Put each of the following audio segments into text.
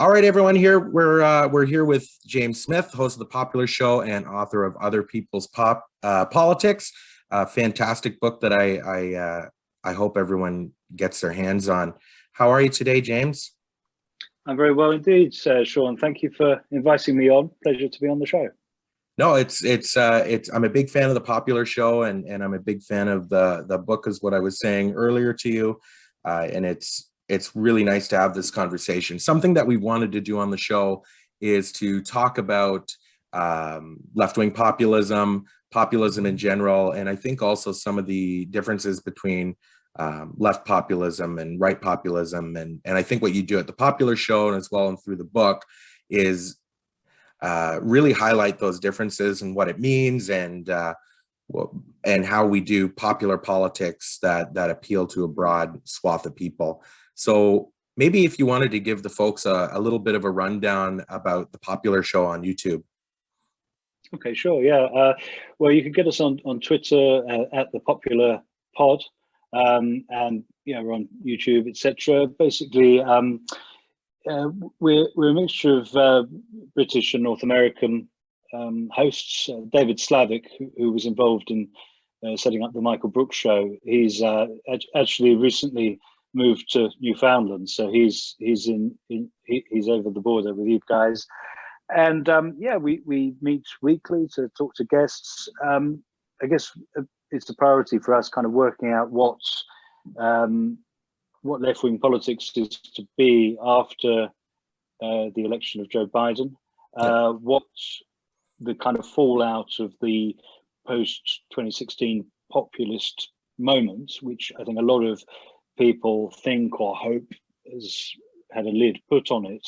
All right, everyone. Here we're here with James Smith, host of the Popular Show and author of Other People's Politics. A fantastic book that I hope everyone gets their hands on. How are you today, James? I'm very well indeed, Sean. Thank you for inviting me on. Pleasure to be on the show. No, it's I'm a big fan of the Popular Show, and I'm a big fan of the book, is what I was saying earlier to you, and it's really nice to have this conversation. Something that we wanted to do on the show is to talk about left-wing populism in general, and I think also some of the differences between left populism and right populism, and I think what you do at the Popular Show and as well and through the book is really highlight those differences and what it means, and how we do popular politics that appeal to a broad swath of people. So maybe if you wanted to give the folks a little bit of a rundown about the Popular Show on YouTube. Okay, sure. Yeah. Well, you can get us on Twitter at the Popular Pod, and we're on YouTube, etc. Basically, we're a mixture of British and North American hosts. David Slavic, who was involved in setting up the Michael Brooks Show, he's actually recently moved to Newfoundland, so he's over the border with you guys, and we meet weekly to talk to guests. I guess it's a priority for us, kind of working out what left-wing politics is to be after the election of Joe Biden, what the kind of fallout of the post-2016 populist moment, which I think a lot of people think or hope has had a lid put on it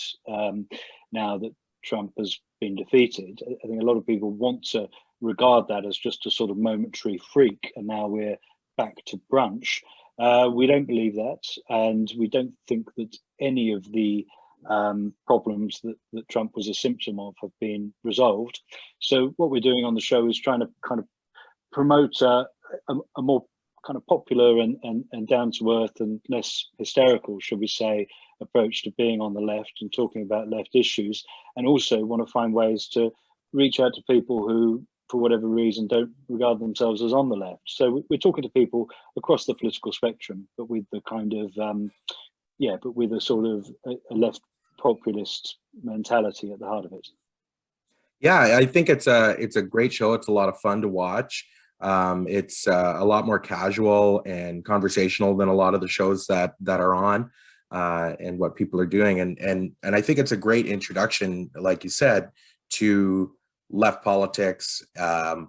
now that Trump has been defeated. I think a lot of people want to regard that as just a sort of momentary freak, and now we're back to brunch. We don't believe that, and we don't think that any of the problems that Trump was a symptom of have been resolved. So what we're doing on the show is trying to kind of promote a more kind of popular and down-to-earth and less hysterical, should we say, approach to being on the left and talking about left issues, and also want to find ways to reach out to people who, for whatever reason, don't regard themselves as on the left. So we're talking to people across the political spectrum, but with the kind of but with a sort of a left populist mentality at the heart of it. Yeah, I think it's a great show. It's a lot of fun to watch. It's a lot more casual and conversational than a lot of the shows that are on, and what people are doing. And I think it's a great introduction, like you said, to left politics, kind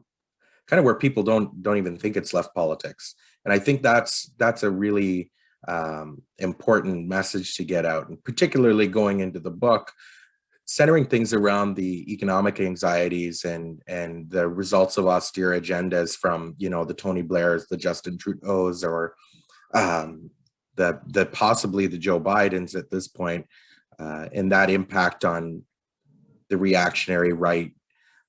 of where people don't even think it's left politics. And I think that's a really important message to get out, and particularly going into the book, centering things around the economic anxieties and the results of austere agendas from, the Tony Blairs, the Justin Trudeau's, or the possibly the Joe Bidens at this point, and that impact on the reactionary right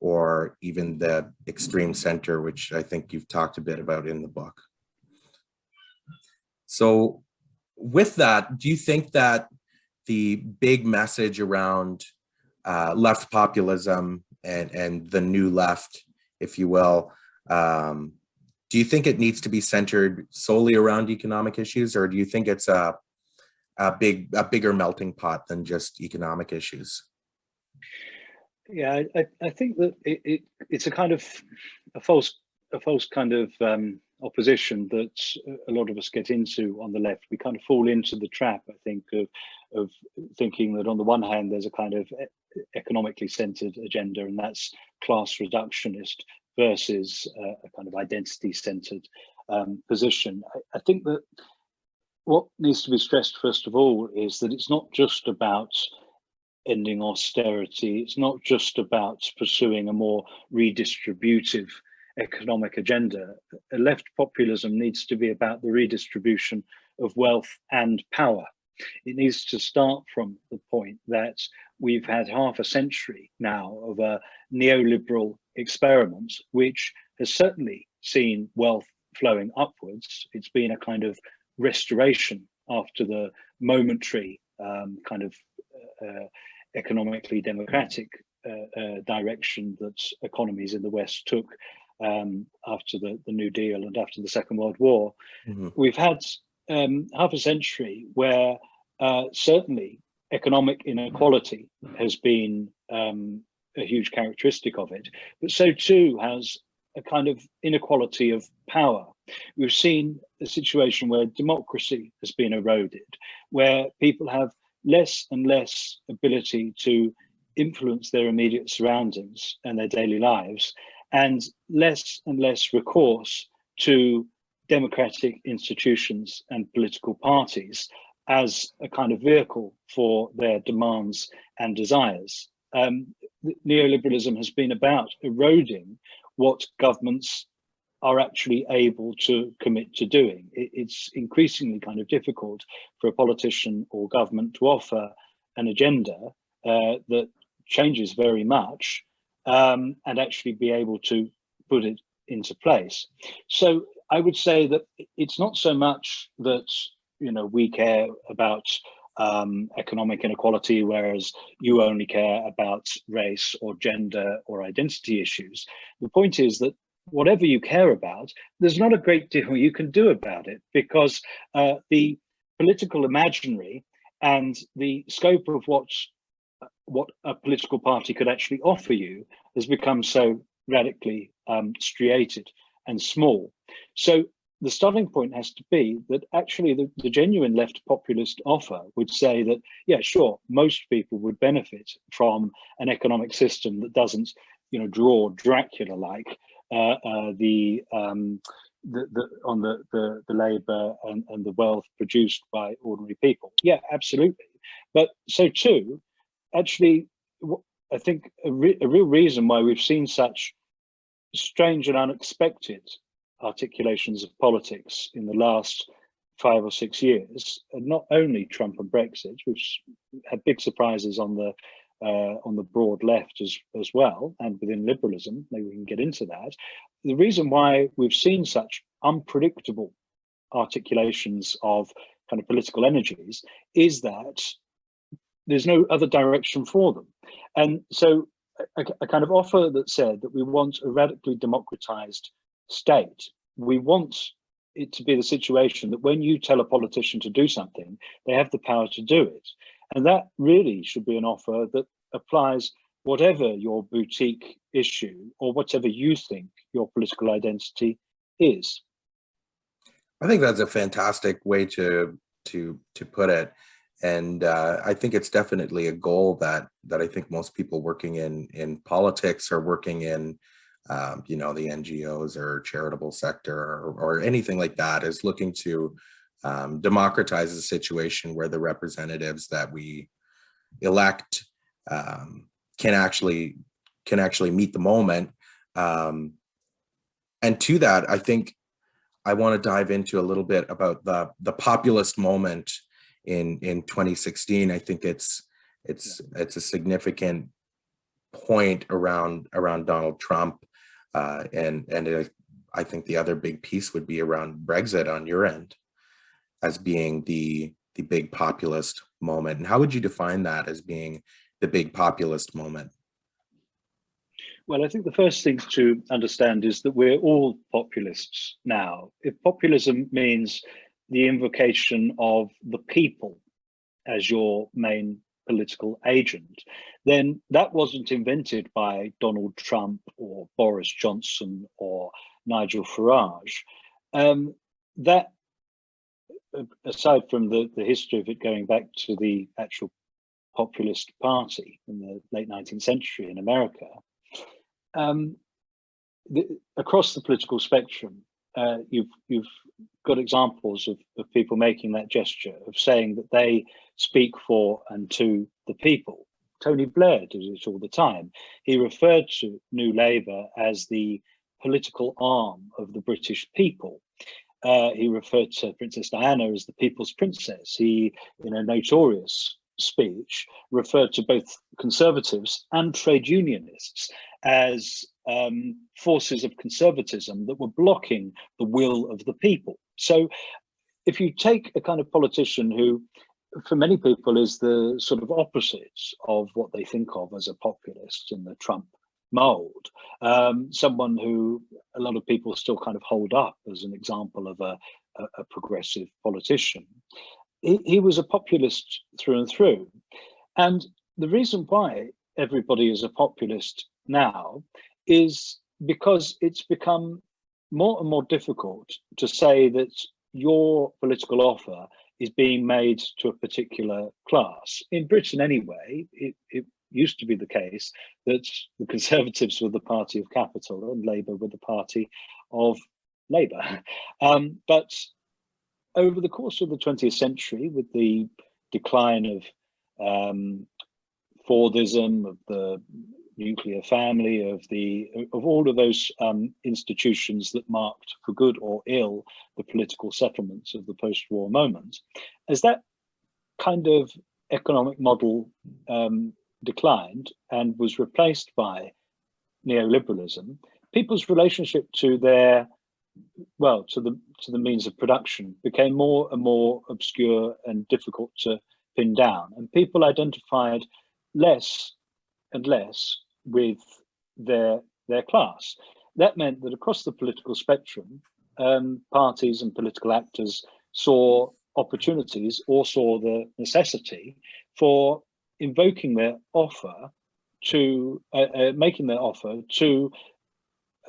or even the extreme center, which I think you've talked a bit about in the book. So with that, do you think that the big message around left populism and the new left, if you will, do you think it needs to be centered solely around economic issues, or do you think it's a bigger melting pot than just economic issues? Yeah, I think that it's a kind of a false kind of opposition that a lot of us get into on the left. We kind of fall into the trap, I think, of thinking that on the one hand there's a kind of economically centered agenda, and that's class reductionist, versus a kind of identity centered position. I think that what needs to be stressed first of all is that it's not just about ending austerity. It's not just about pursuing a more redistributive economic agenda. A left populism needs to be about the redistribution of wealth and power. It needs to start from the point that we've had half a century now of a neoliberal experiment, which has certainly seen wealth flowing upwards. It's been a kind of restoration after the momentary kind of economically democratic direction that economies in the West took after the New Deal and after the Second World War. Mhm. We've had half a century where certainly economic inequality has been a huge characteristic of it, but so too has a kind of inequality of power. We've seen a situation where democracy has been eroded, where people have less and less ability to influence their immediate surroundings and their daily lives, and less recourse to democratic institutions and political parties as a kind of vehicle for their demands and desires. Neoliberalism has been about eroding what governments are actually able to commit to doing. It's increasingly kind of difficult for a politician or government to offer an agenda that changes very much and actually be able to put it into place. So I would say that it's not so much that we care about economic inequality, whereas you only care about race or gender or identity issues. The point is that whatever you care about, there's not a great deal you can do about it, because the political imaginary and the scope of what a political party could actually offer you has become so radically striated and small. So the starting point has to be that actually the genuine left populist offer would say that, yeah, sure, most people would benefit from an economic system that doesn't, draw Dracula-like the labour and the wealth produced by ordinary people. Yeah, absolutely. But so too, actually, I think a real reason why we've seen such strange and unexpected articulations of politics in the last 5 or 6 years, and not only Trump and Brexit, which had big surprises on the broad left as well, and within liberalism. Maybe we can get into that. The reason why we've seen such unpredictable articulations of kind of political energies is that there's no other direction for them. And so a kind of offer that said that we want a radically democratized state. We want it to be the situation that when you tell a politician to do something, they have the power to do it. And that really should be an offer that applies whatever your boutique issue or whatever you think your political identity is. I think that's a fantastic way to put it, and I think it's definitely a goal that I think most people working in politics or working in the NGOs or charitable sector or anything like that is looking to democratize the situation where the representatives that we elect can actually meet the moment. And to that, I think I want to dive into a little bit about the populist moment in 2016. I think it's a significant point around Donald Trump, and I think the other big piece would be around Brexit on your end as being the big populist moment. And how would you define that as being the big populist moment? Well, I think the first thing to understand is that we're all populists now. If populism means the invocation of the people as your main political agent, then that wasn't invented by Donald Trump or Boris Johnson or Nigel Farage. That, aside from the history of it going back to the actual populist party in the late 19th century in America, across the political spectrum, you've got examples of people making that gesture of saying that they speak for and to the people. Tony Blair did it all the time. He referred to New Labour as the political arm of the British people. He referred to Princess Diana as the people's princess. He, in a notorious speech, referred to both conservatives and trade unionists as forces of conservatism that were blocking the will of the people. So if you take a kind of politician who for many people is the sort of opposite of what they think of as a populist in the Trump mold. Someone who a lot of people still kind of hold up as an example of a progressive politician. He was a populist through and through. And the reason why everybody is a populist now is because it's become more and more difficult to say that your political offer is being made to a particular class. In Britain anyway, it used to be the case that the Conservatives were the party of capital and Labour were the party of Labour. But over the course of the 20th century, with the decline of Fordism, of the nuclear family, of all of those institutions that marked, for good or ill, the political settlements of the post-war moment, as that kind of economic model declined and was replaced by neoliberalism, people's relationship to their to the means of production became more and more obscure and difficult to pin down, and people identified less and less with their class. That meant that across the political spectrum, parties and political actors saw opportunities or saw the necessity for invoking their offer to making their offer to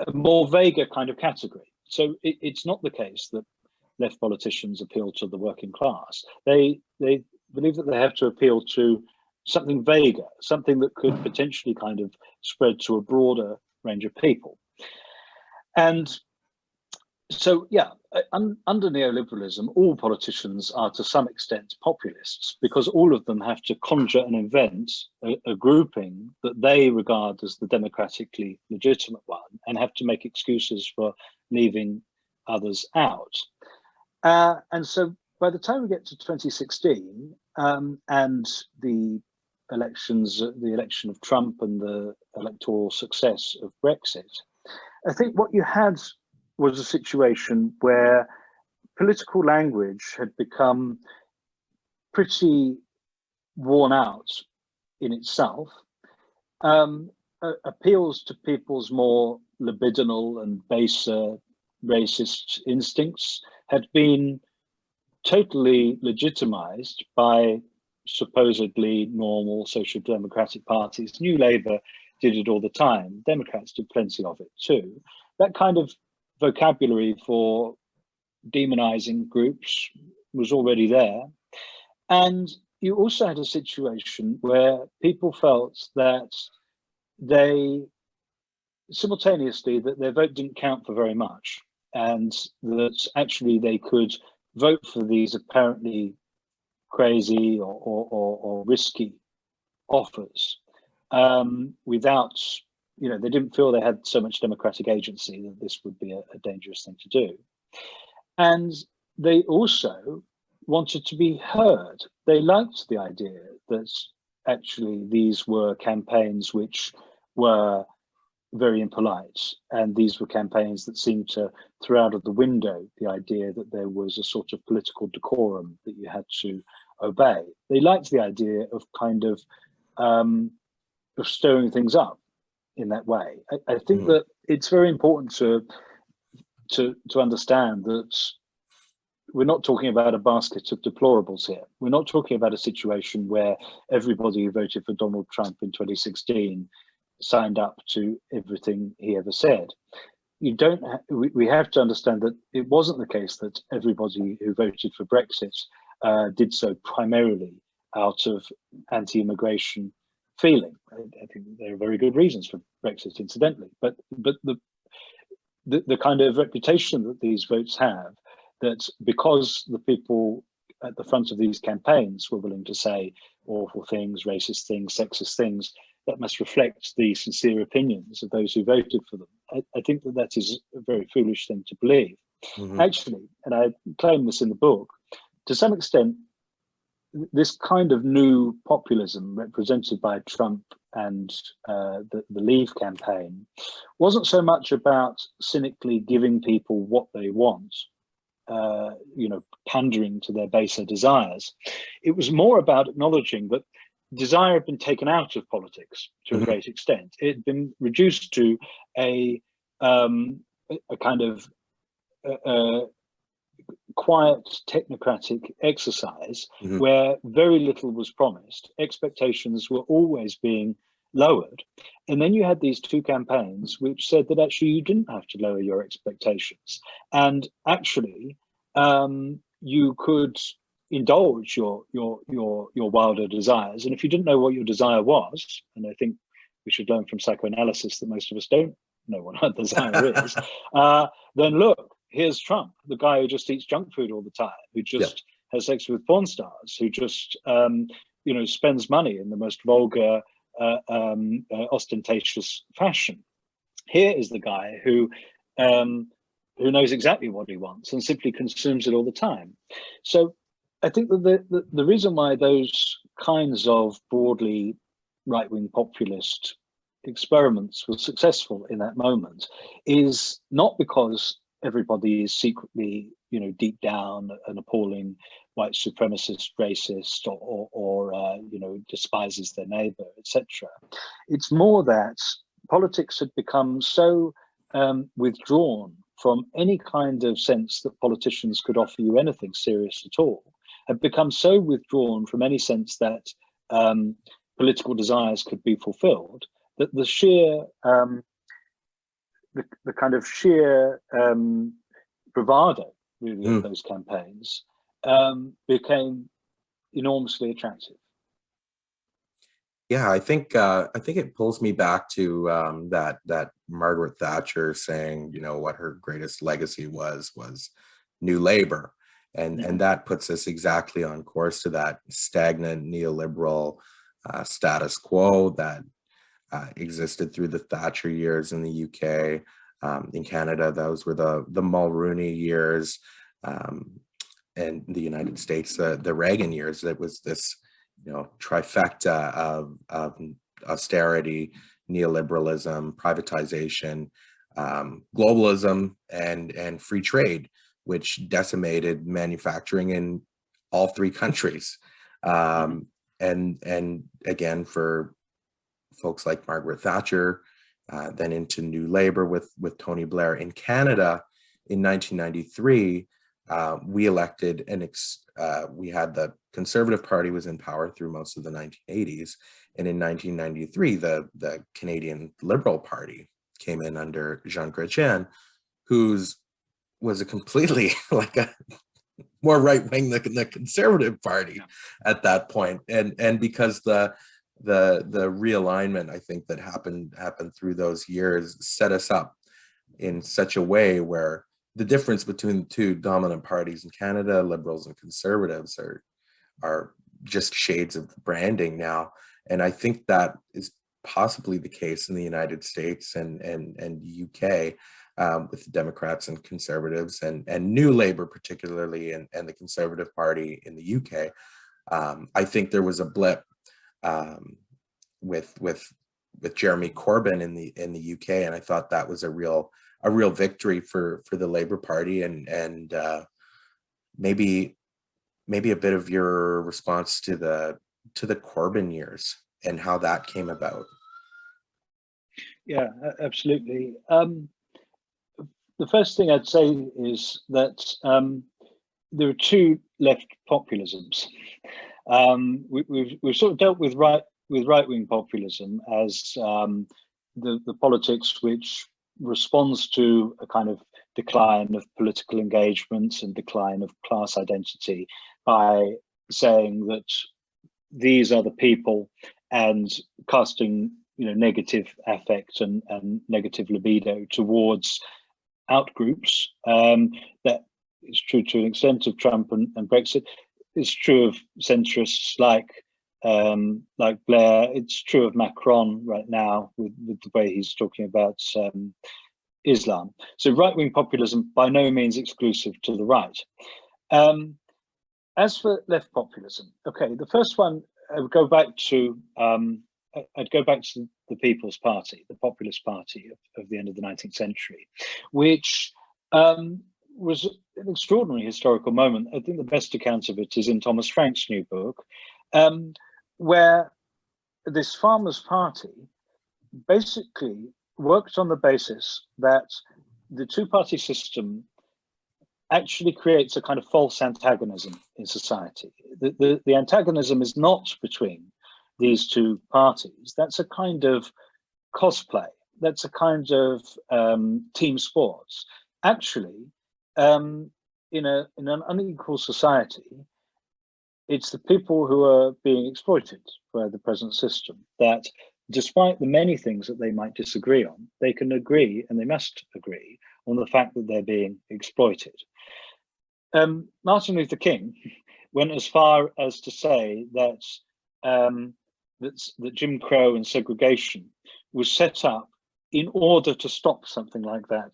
a more vaguer kind of category. So it's not the case that left politicians appeal to the working class. They believe that they have to appeal to something vaguer, something that could potentially kind of spread to a broader range of people. And so, yeah, under neoliberalism, all politicians are to some extent populists, because all of them have to conjure and invent a grouping that they regard as the democratically legitimate one, and have to make excuses for leaving others out. And so by the time we get to 2016 and the election of Trump and the electoral success of Brexit, I think what you had was a situation where political language had become pretty worn out in itself. Appeals to people's more libidinal and baser racist instincts had been totally legitimized by supposedly normal social democratic parties. New Labour did it all the time. Democrats did plenty of it too. That kind of vocabulary for demonizing groups was already there. And you also had a situation where people felt that they simultaneously that their vote didn't count for very much, and that actually they could vote for these apparently crazy or risky offers without, they didn't feel they had so much democratic agency that this would be a dangerous thing to do. And they also wanted to be heard. They liked the idea that actually these were campaigns which were very impolite, and these were campaigns that seemed to throw out of the window the idea that there was a sort of political decorum that you had to obey. They liked the idea of kind of stirring things up in that way. I think that it's very important to understand that we're not talking about a basket of deplorables here. We're not talking about a situation where everybody who voted for Donald Trump in 2016 signed up to everything he ever said. We have to understand that it wasn't the case that everybody who voted for Brexit did so primarily out of anti-immigration feeling. I think there are very good reasons for Brexit, incidentally, but the kind of reputation that these votes have, that because the people at the front of these campaigns were willing to say awful things, racist things, sexist things, that must reflect the sincere opinions of those who voted for them. I think that is a very foolish thing to believe. Actually, and I claim this in the book, to some extent, this kind of new populism represented by Trump and the Leave campaign wasn't so much about cynically giving people what they want, pandering to their baser desires. It was more about acknowledging that desire had been taken out of politics to a great extent. It had been reduced to a kind of quiet technocratic exercise where very little was promised. Expectations were always being lowered. And then you had these two campaigns which said that actually you didn't have to lower your expectations. And actually, you could indulge your wilder desires. And if you didn't know what your desire was, and I think we should learn from psychoanalysis that most of us don't know what our desire is, then look, here's Trump, the guy who just eats junk food all the time, who just has sex with porn stars, who just spends money in the most vulgar, ostentatious fashion. Here is the guy who knows exactly what he wants and simply consumes it all the time. So I think that the reason why those kinds of broadly right-wing populist experiments were successful in that moment is not because everybody is secretly, deep down an appalling white supremacist, racist, or despises their neighbor, etc. It's more that politics had become so withdrawn from any kind of sense that politicians could offer you anything serious at all, had become so withdrawn from any sense that political desires could be fulfilled, that the sheer the kind of sheer bravado really of those campaigns became enormously attractive. Yeah, I think it pulls me back to that Margaret Thatcher saying, what her greatest legacy was New Labour, and that puts us exactly on course to that stagnant neoliberal status quo that existed through the Thatcher years in the UK. In Canada, those were the Mulroney years, and the United States, the Reagan years. It was this trifecta of austerity, neoliberalism, privatization, globalism, and free trade, which decimated manufacturing in all three countries. And again, for folks like Margaret Thatcher, then into New Labour with Tony Blair. In Canada, in 1993, we elected we had the Conservative Party was in power through most of the 1980s. And in 1993, the Canadian Liberal Party came in under Jean Chrétien, who's was a completely more right-wing than the Conservative Party at that point. And because the realignment, I think, that happened through those years set us up in such a way where the difference between the two dominant parties in Canada, Liberals and Conservatives, are just shades of branding now. And I think that is possibly the case in the United States and UK, with Democrats and Conservatives and New Labour particularly, and the Conservative Party in the UK. I think there was a blip with Jeremy Corbyn in the UK, and I thought that was a real victory for the Labour Party, and maybe a bit of your response to the Corbyn years and how that came about. Yeah, absolutely. The first thing I'd say is that there are two left populisms. We've sort of dealt with right-wing populism as the politics which responds to a kind of decline of political engagements and decline of class identity by saying that these are the people and casting negative affect and negative libido towards outgroups. That is true to an extent of Trump and Brexit. It's true of centrists like Blair. It's true of Macron right now with the way he's talking about Islam. So right-wing populism by no means exclusive to the right. As for left populism, okay, the first one I would go back to. I'd go back to the People's Party, the Populist Party of the end of the 19th century, which was an extraordinary historical moment. I think the best account of it is in Thomas Frank's new book, where this Farmers' Party basically worked on the basis that the two-party system actually creates a kind of false antagonism in society. The antagonism is not between these two parties. That's a kind of cosplay. That's a kind of team sports. Actually, in an unequal society, it's the people who are being exploited by the present system that, despite the many things that they might disagree on, they can agree, and they must agree, on the fact that they're being exploited. Martin Luther King went as far as to say that that Jim Crow and segregation was set up in order to stop something like that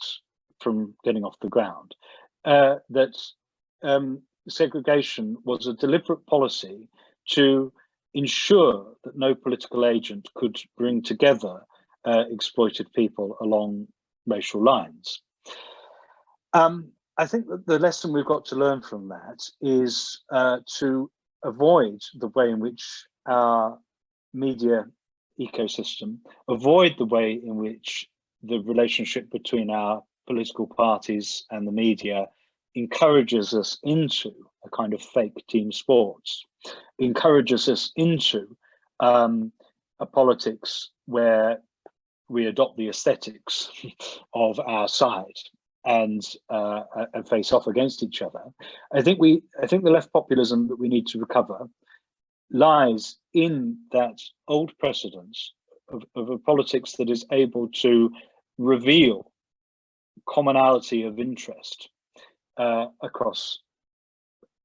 from getting off the ground. That segregation was a deliberate policy to ensure that no political agent could bring together exploited people along racial lines. I think that the lesson we've got to learn from that is to avoid the way in which our media ecosystem, avoid the way in which the relationship between our political parties and the media encourages us into a kind of fake team sports, encourages us into a politics where we adopt the aesthetics of our side and face off against each other. I think the left populism that we need to recover lies in that old precedence of a politics that is able to reveal commonality of interest across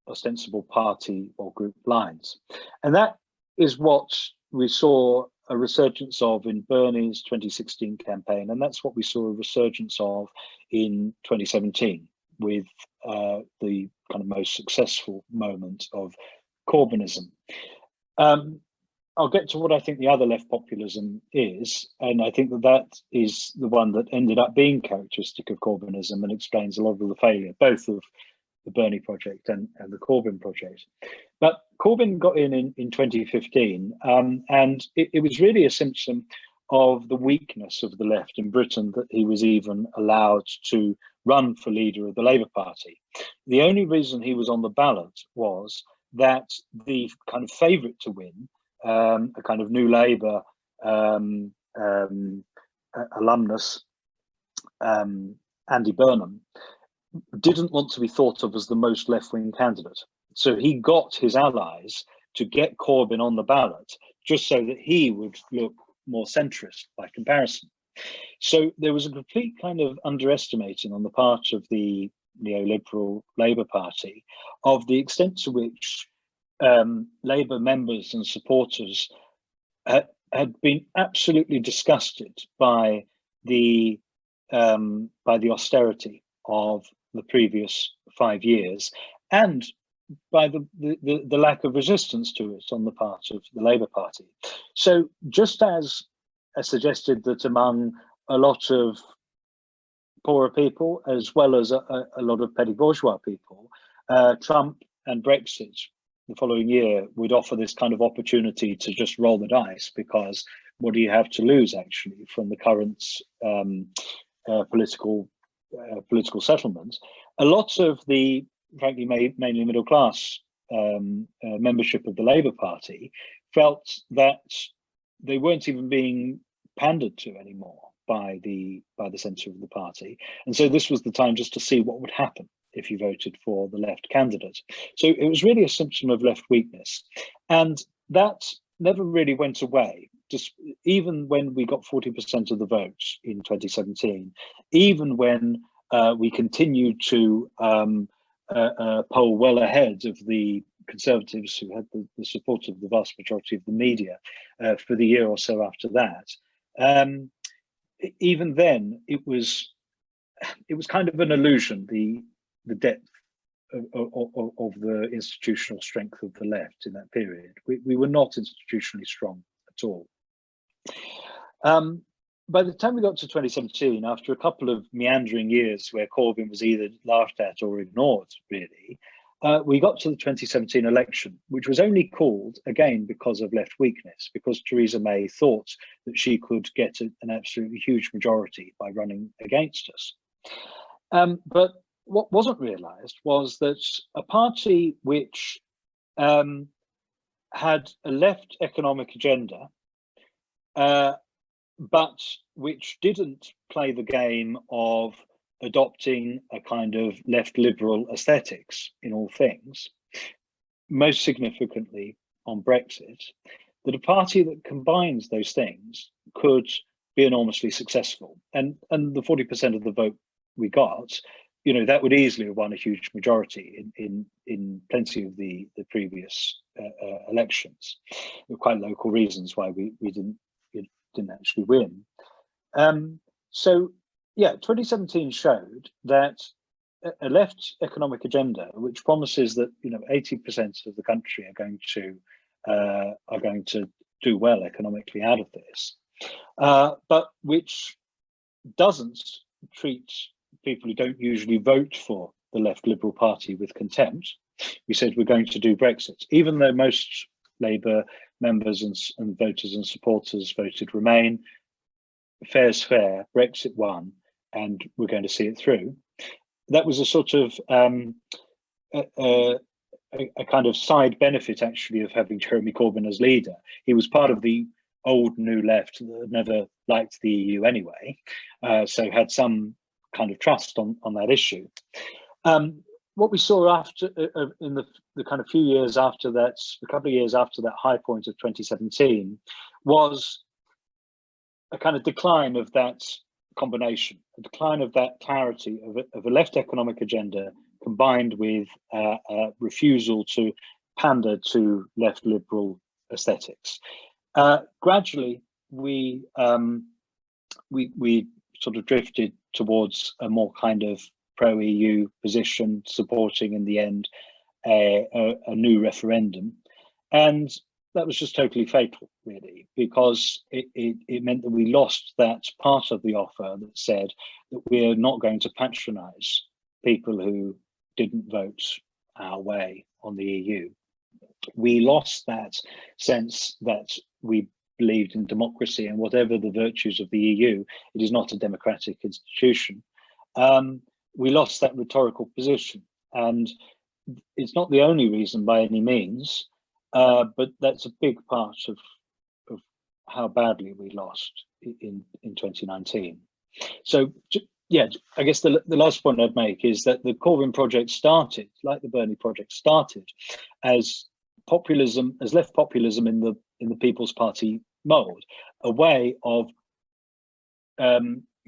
ostensible party or group lines. And that is what we saw a resurgence of in Bernie's 2016 campaign, and that's what we saw a resurgence of in 2017 with the kind of most successful moment of Corbynism. I'll get to what I think the other left populism is, and I think that that is the one that ended up being characteristic of Corbynism and explains a lot of the failure, both of the Bernie project and the Corbyn project. But Corbyn got in 2015, and it was really a symptom of the weakness of the left in Britain that he was even allowed to run for leader of the Labour Party. The only reason he was on the ballot was that the kind of favourite to win, a kind of New Labour alumnus, Andy Burnham, didn't want to be thought of as the most left-wing candidate. So he got his allies to get Corbyn on the ballot just so that he would look more centrist by comparison. So there was a complete kind of underestimating on the part of the neoliberal Labour Party of the extent to which Labour members and supporters had been absolutely disgusted by the austerity of the previous 5 years and by the lack of resistance to it on the part of the Labour Party. So just as I suggested that among a lot of poorer people, as well as a lot of petty bourgeois people, Trump and Brexit the following year would offer this kind of opportunity to just roll the dice, because what do you have to lose actually from the current political settlement? A lot of the, frankly, mainly middle class membership of the Labour Party felt that they weren't even being pandered to anymore by the centre of the party, and so this was the time just to see what would happen if you voted for the left candidate. So it was really a symptom of left weakness, and that never really went away. Just even when we got 40% of the vote in 2017, even when we continued to poll well ahead of the Conservatives, who had the support of the vast majority of the media for the year or so after that, even then it was kind of an illusion, the depth of the institutional strength of the left in that period. We were not institutionally strong at all. by the time we got to 2017, after a couple of meandering years where Corbyn was either laughed at or ignored, really, we got to the 2017 election, which was only called, again, because of left weakness, because Theresa May thought that she could get an absolutely huge majority by running against us. But what wasn't realised was that a party which had a left economic agenda, but which didn't play the game of adopting a kind of left liberal aesthetics in all things, most significantly on Brexit, that a party that combines those things could be enormously successful. And the 40% of the vote we got, you know, that would easily have won a huge majority in plenty of the previous elections. There were quite local reasons why we didn't actually win. So yeah, 2017 showed that a left economic agenda, which promises that 80% of the country are going to do well economically out of this, but which doesn't treat people who don't usually vote for the left Liberal Party with contempt. We said we're going to do Brexit, even though most Labour members and voters and supporters voted Remain. Fair's fair, Brexit won, and we're going to see it through. That was a sort of a kind of side benefit, actually, of having Jeremy Corbyn as leader. He was part of the old New Left that never liked the EU anyway, so had some kind of trust on that issue. What we saw after, in the kind of few years after that, a couple of years after that high point of 2017, was a kind of decline of that combination, a decline of that clarity of a left economic agenda combined with a refusal to pander to left liberal aesthetics. Gradually, we sort of drifted towards a more kind of pro-EU position, supporting in the end a new referendum, and that was just totally fatal, really, because it meant that we lost that part of the offer that said that we're not going to patronise people who didn't vote our way on the EU. We lost that sense that we believed in democracy, and whatever the virtues of the EU, it is not a democratic institution. We lost that rhetorical position, and it's not the only reason by any means, but that's a big part of how badly we lost in 2019. So yeah, I guess the last point I'd make is that the Corbyn project started, like the Bernie project, started as populism, as left populism in the People's Party mold, a way of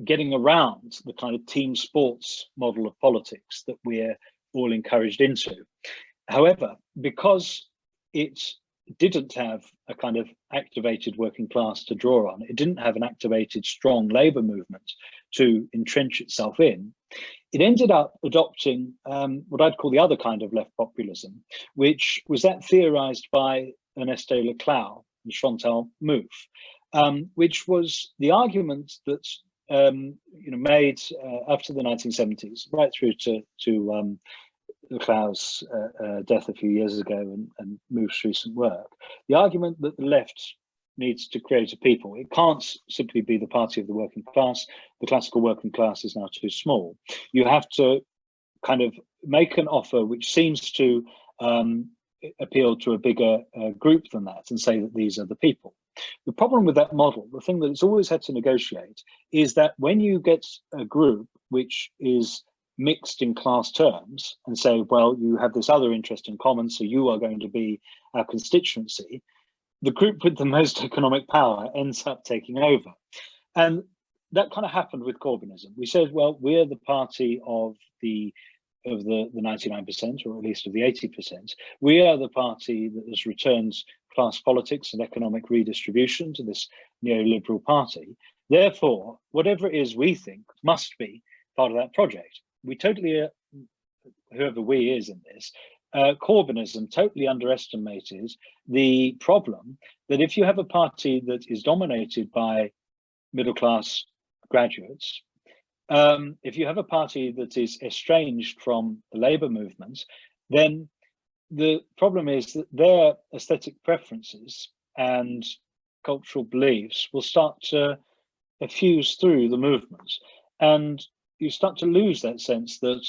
getting around the kind of team sports model of politics that we're all encouraged into. However, because it didn't have a kind of activated working class to draw on, it didn't have an activated strong labour movement to entrench itself in, it ended up adopting what I'd call the other kind of left populism, which was that theorised by Ernest Leclau and Chantal Mouffe, which was the argument that made after the 1970s, right through to Leclau's death a few years ago and Mouffe's recent work, the argument that the left needs to create a people. It can't simply be the party of the working class. The classical working class is now too small. You have to kind of make an offer which seems to appeal to a bigger group than that and say that these are the people. The problem with that model, the thing that it's always had to negotiate, is that when you get a group which is mixed in class terms and say, well, you have this other interest in common, so you are going to be our constituency, the group with the most economic power ends up taking over. And that kind of happened with Corbynism. We said, well, we're the party of the 99%, or at least of the 80%. We are the party that has returned class politics and economic redistribution to this neoliberal party. Therefore, whatever it is we think must be part of that project. We totally, whoever we is in this, Corbynism totally underestimated the problem that if you have a party that is dominated by middle class graduates. If you have a party that is estranged from the labour movement, then the problem is that their aesthetic preferences and cultural beliefs will start to fuse through the movement. And you start to lose that sense that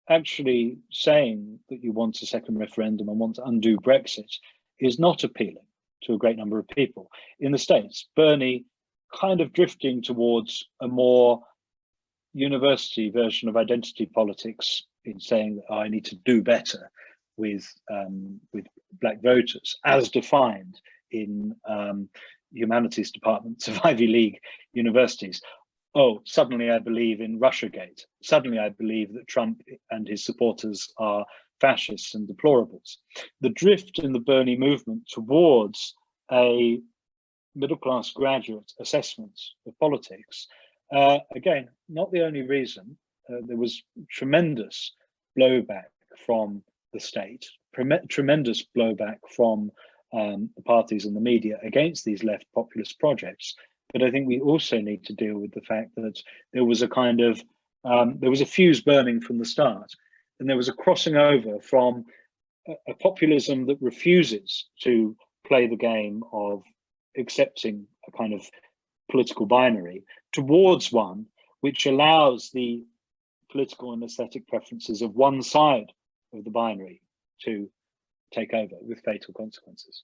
actually saying that you want a second referendum and want to undo Brexit is not appealing to a great number of people. In the States, Bernie kind of drifting towards a more university version of identity politics in saying that, oh, I need to do better with black voters, as defined in humanities departments of Ivy League universities. Oh, suddenly I believe in Russiagate. Suddenly I believe that Trump and his supporters are fascists and deplorables. The drift in the Bernie movement towards a middle-class graduate assessment of politics, again, not the only reason. There was tremendous blowback from the state, tremendous blowback from the parties and the media against these left populist projects. But I think we also need to deal with the fact that there was a kind of, there was a fuse burning from the start, and there was a crossing over from a populism that refuses to play the game of accepting a kind of political binary towards one which allows the political and aesthetic preferences of one side of the binary to take over with fatal consequences.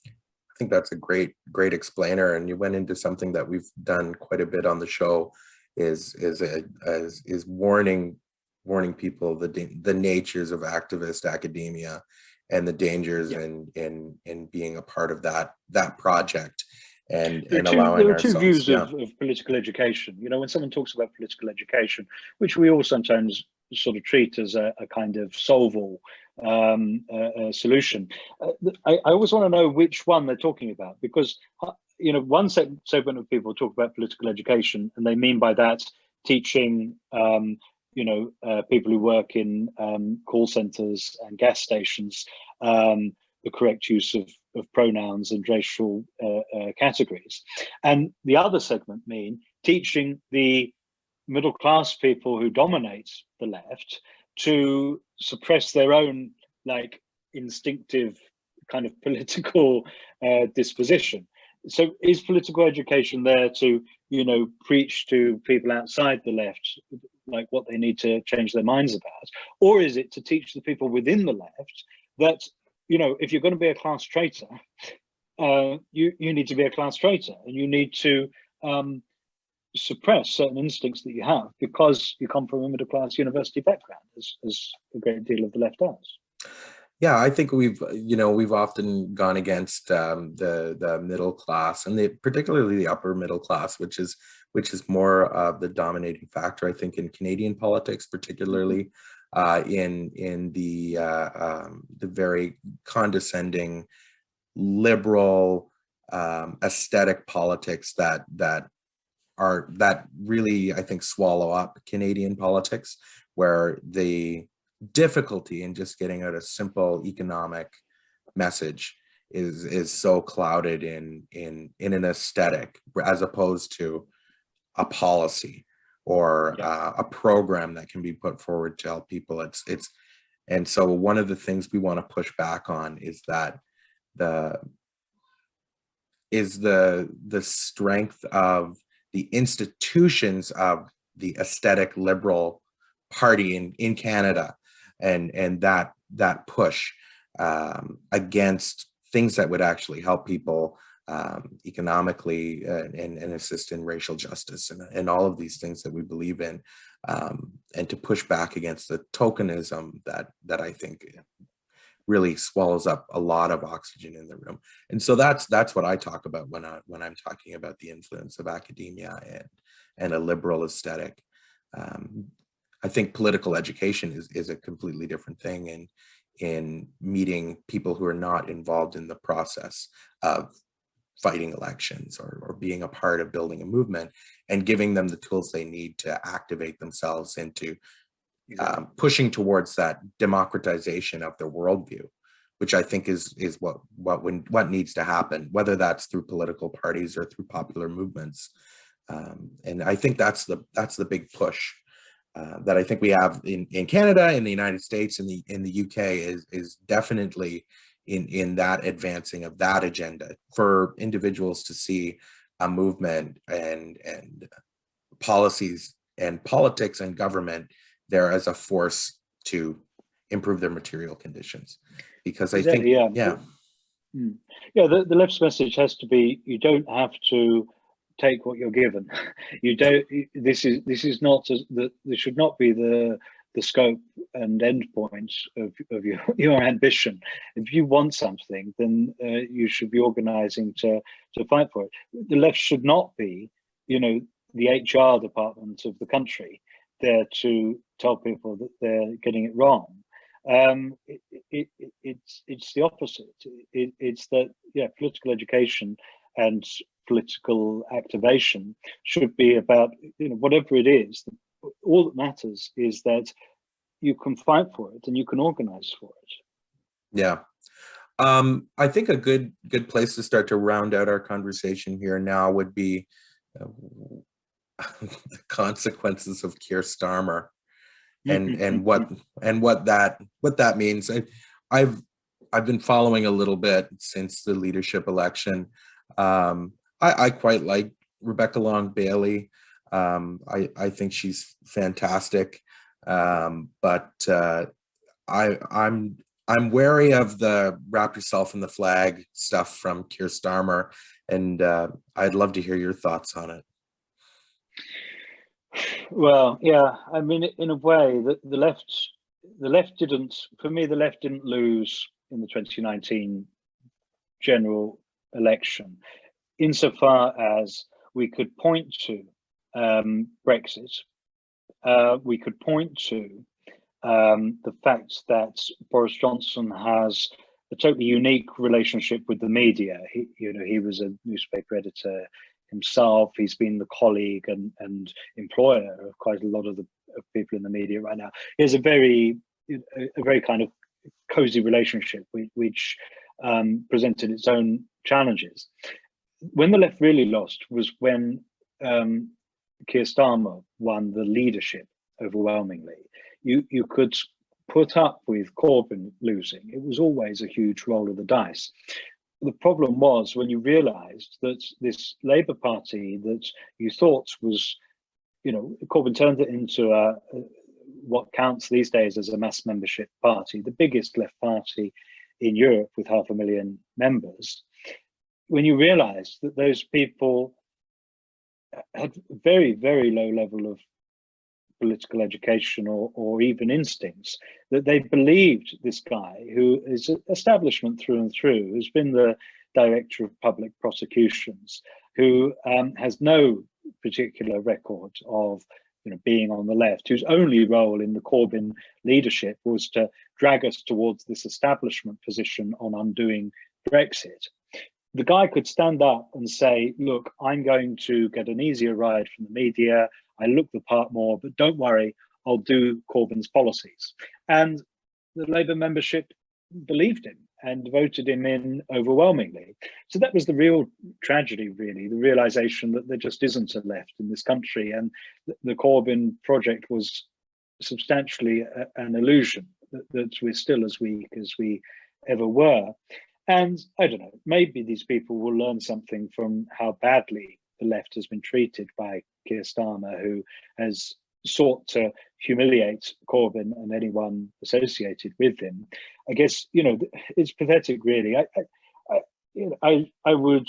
I think that's a great explainer, and you went into something that we've done quite a bit on the show, is warning people the natures of activist academia and the dangers in being a part of that project, and allowing there are ourselves. Two views of political education. You know, when someone talks about political education, which we all sometimes sort of treat as a kind of solve-all solution, I always want to know which one they're talking about, because you know, one segment of people talk about political education and they mean by that teaching you know, people who work in call centers and gas stations the correct use of pronouns and racial categories. And the other segment mean teaching the middle class people who dominate the left to suppress their own like instinctive kind of political disposition. So is political education there to, you know, preach to people outside the left like what they need to change their minds about? Or is it to teach the people within the left that, you know, if you're going to be a class traitor, you need to be a class traitor, and you need to suppress certain instincts that you have because you come from a middle class university background, as a great deal of the left does. Yeah, I think we've often gone against the middle class, and particularly the upper middle class, which is more of the dominating factor, I think, in Canadian politics, particularly in the very condescending, liberal, aesthetic politics that really, I think, swallow up Canadian politics, where the difficulty in just getting out a simple economic message is so clouded in an aesthetic as opposed to a policy or a program that can be put forward to help people. And so one of the things we want to push back on is that the strength of the institutions of the aesthetic liberal party in Canada, and that push against things that would actually help people economically and assist in racial justice and all of these things that we believe in, and to push back against the tokenism that I think really swallows up a lot of oxygen in the room. And so that's what I talk about when I'm talking about the influence of academia and a liberal aesthetic. I think political education is a completely different thing in meeting people who are not involved in the process of fighting elections or being a part of building a movement, and giving them the tools they need to activate themselves into pushing towards that democratization of their worldview, which I think is what needs to happen, whether that's through political parties or through popular movements. And I think that's the big push that I think we have in Canada, in the United States, in the UK is definitely in that advancing of that agenda for individuals to see a movement and policies and politics and government there as a force to improve their material conditions. Because I Exactly, think, yeah. yeah. Yeah, the left's message has to be: you don't have to take what you're given. You don't. This is not this should not be the scope and end point of your ambition. If you want something, then you should be organizing to fight for it. The left should not be, the HR department of the country, there to tell people that they're getting it wrong. It's the opposite. It's that, yeah, political education and political activation should be about, whatever it is. All that matters is that you can fight for it and you can organize for it. Yeah. I think a good place to start to round out our conversation here now would be the consequences of Keir Starmer and what that means. I've been following a little bit since the leadership election. I quite like Rebecca Long Bailey. I think she's fantastic, but I'm wary of the wrap yourself in the flag stuff from Keir Starmer, and I'd love to hear your thoughts on it. Well, yeah, I mean, in a way, the left didn't, for me, the left didn't lose in the 2019 general election, insofar as we could point to Brexit, we could point to the fact that Boris Johnson has a totally unique relationship with the media. He was a newspaper editor himself. He's been the colleague and employer of quite a lot of people in the media right now. He has a very kind of cozy relationship, which presented its own challenges. When the left really lost was when Keir Starmer won the leadership overwhelmingly. You could put up with Corbyn losing. It was always a huge roll of the dice. The problem was when you realised that this Labour Party that you thought was, Corbyn turned it into what counts these days as a mass membership party, the biggest left party in Europe with 500,000 members. When you realised that those people had very, very low level of political education or even instincts, that they believed this guy, who is establishment through and through, who's been the director of public prosecutions, who has no particular record of being on the left, whose only role in the Corbyn leadership was to drag us towards this establishment position on undoing Brexit. The guy could stand up and say, look, I'm going to get an easier ride from the media. I look the part more, but don't worry, I'll do Corbyn's policies. And the Labour membership believed him and voted him in overwhelmingly. So that was the real tragedy, really, the realization that there just isn't a left in this country. And the Corbyn project was substantially an illusion, that we're still as weak as we ever were. And I don't know, maybe these people will learn something from how badly the left has been treated by Keir Starmer, who has sought to humiliate Corbyn and anyone associated with him. I guess, it's pathetic, really. I would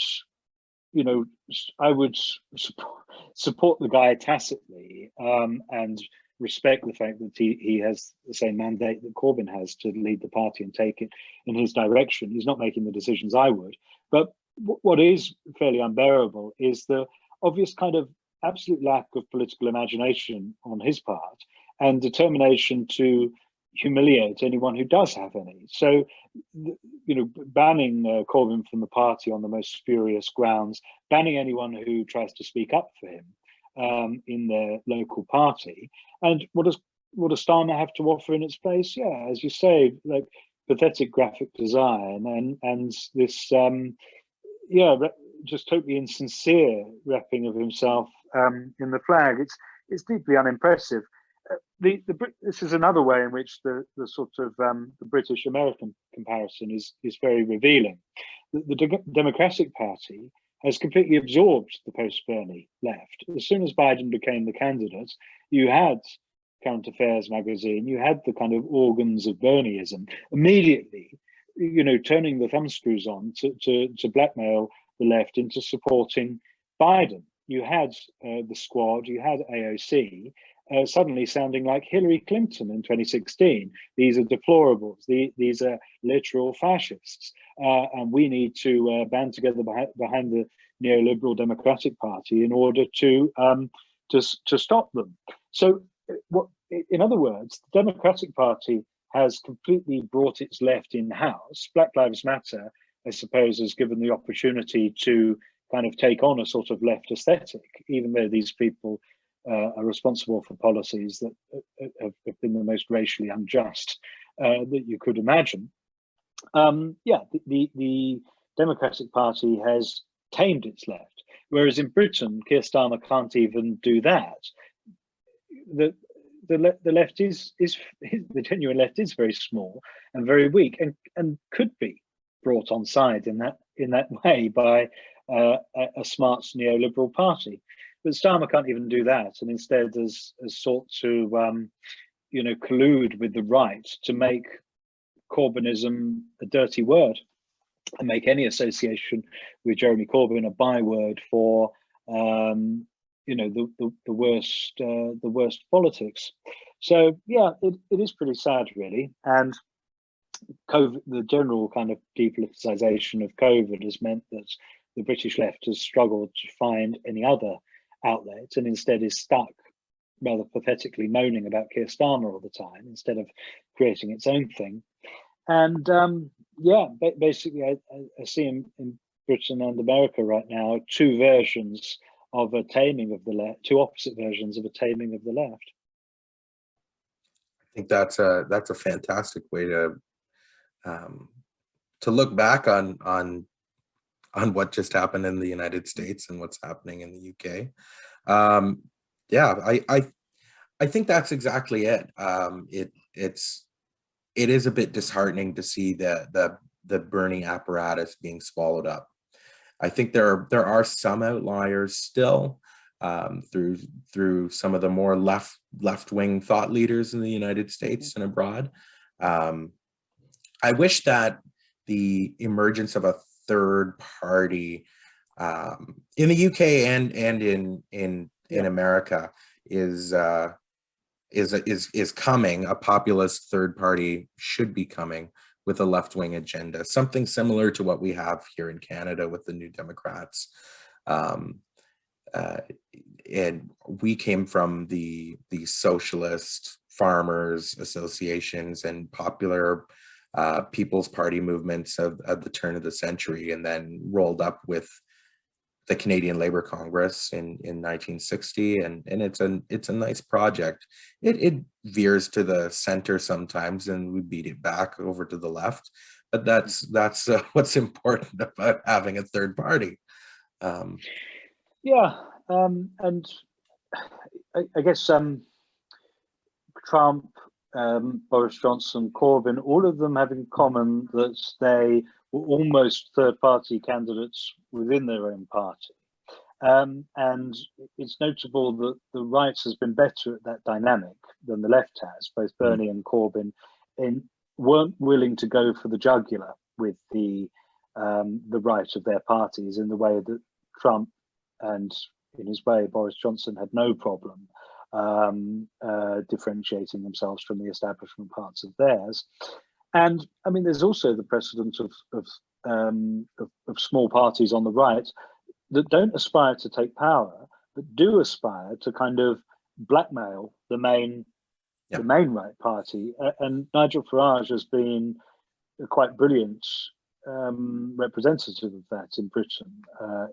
support the guy tacitly and respect the fact that he has the same mandate that Corbyn has to lead the party and take it in his direction. He's not making the decisions I would. But what is fairly unbearable is the obvious kind of absolute lack of political imagination on his part and determination to humiliate anyone who does have any. So, banning Corbyn from the party on the most spurious grounds, banning anyone who tries to speak up for him in their local party. And what does Starmer have to offer in its place? Yeah, as you say, like pathetic graphic design and this, just totally insincere wrapping of himself in the flag. It's deeply unimpressive. This is another way in which the sort of the British American comparison is very revealing. The Democratic Party has completely absorbed the post-Bernie left. As soon as Biden became the candidate, you had Current Affairs magazine, you had the kind of organs of Bernieism immediately, turning the thumbscrews on to blackmail the left into supporting Biden. You had the Squad, you had AOC, suddenly sounding like Hillary Clinton in 2016. These are deplorables. These are literal fascists, and we need to band together behind the neoliberal Democratic Party in order to stop them. So, in other words, the Democratic Party has completely brought its left in-house. Black Lives Matter, I suppose, has given the opportunity to kind of take on a sort of left aesthetic, even though these people are responsible for policies that have been the most racially unjust that you could imagine. The Democratic Party has tamed its left, whereas in Britain, Keir Starmer can't even do that. The left is the genuine left is very small and very weak, and could be brought on side in that way by a smart neoliberal party. But Starmer can't even do that, and instead has sought to collude with the right to make Corbynism a dirty word and make any association with Jeremy Corbyn a byword for the worst politics. So yeah, it is pretty sad, really. And COVID, the general kind of depoliticization of COVID has meant that the British left has struggled to find any other outlet, and instead is stuck rather pathetically moaning about Keir Starmer all the time instead of creating its own thing. And basically I see in Britain and America right now two versions of a taming of the left, two opposite versions of a taming of the left. I think that's a fantastic way to look back on what just happened in the United States and what's happening in the UK. I think that's exactly it. It is a bit disheartening to see the Bernie apparatus being swallowed up. I think there are some outliers still, through some of the more left-wing thought leaders in the United States and abroad. I wish that the emergence of a third party in the UK and in America is coming. A populist third party should be coming with a left-wing agenda, something similar to what we have here in Canada with the New Democrats. And we came from the socialist farmers associations and popular People's Party movements of the turn of the century, and then rolled up with the Canadian Labour Congress in 1960, and it's a nice project. It veers to the center sometimes, and we beat it back over to the left, but that's what's important about having a third party. And I guess Trump, Boris Johnson, Corbyn, all of them have in common that they were almost third-party candidates within their own party. And it's notable that the right has been better at that dynamic than the left has. Both Bernie and Corbyn weren't willing to go for the jugular with the right of their parties in the way that Trump and, in his way, Boris Johnson had no problem differentiating themselves from the establishment parts of theirs. And I mean, there's also the precedent of small parties on the right that don't aspire to take power, but do aspire to kind of blackmail the main right party. And Nigel Farage has been a quite brilliant representative of that in Britain,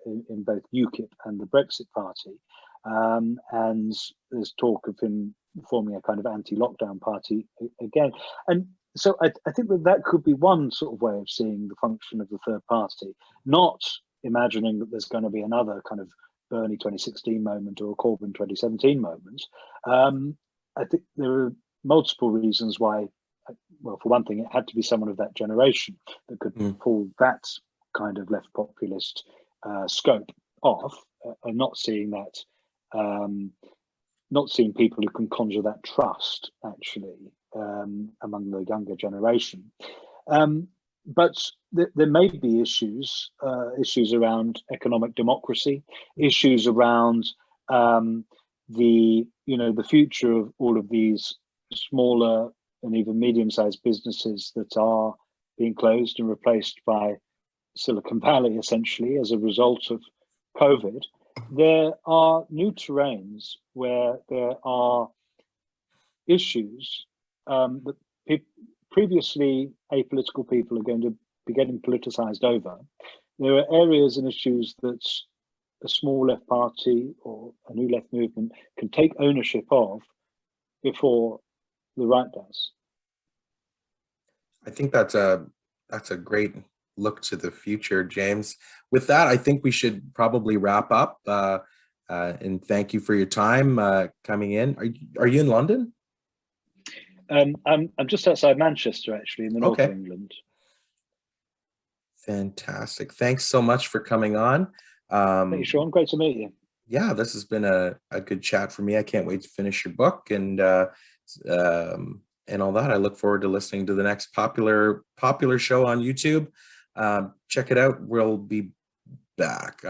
in both UKIP and the Brexit Party. And there's talk of him forming a kind of anti-lockdown party again. And so I think that could be one sort of way of seeing the function of the third party, not imagining that there's going to be another kind of Bernie 2016 moment or a Corbyn 2017 moment. I think there are multiple reasons why. Well, for one thing, it had to be someone of that generation that could pull that kind of left populist scope off, and not seeing that, not seeing people who can conjure that trust actually among the younger generation. But there may be issues around economic democracy, issues around the future of all of these smaller and even medium-sized businesses that are being closed and replaced by Silicon Valley, essentially, as a result of COVID. There are new terrains where there are issues that previously apolitical people are going to be getting politicized over. There are areas and issues that a small left party or a new left movement can take ownership of before the right does. I think that's a great look to the future, James. With that, I think we should probably wrap up. And thank you for your time coming in. Are you in London? I'm just outside Manchester, actually, in the north of England. Fantastic. Thanks so much for coming on. Thank you, Sean. Great to meet you. Yeah, this has been a good chat for me. I can't wait to finish your book and all that. I look forward to listening to the next popular show on YouTube. Check it out. We'll be back.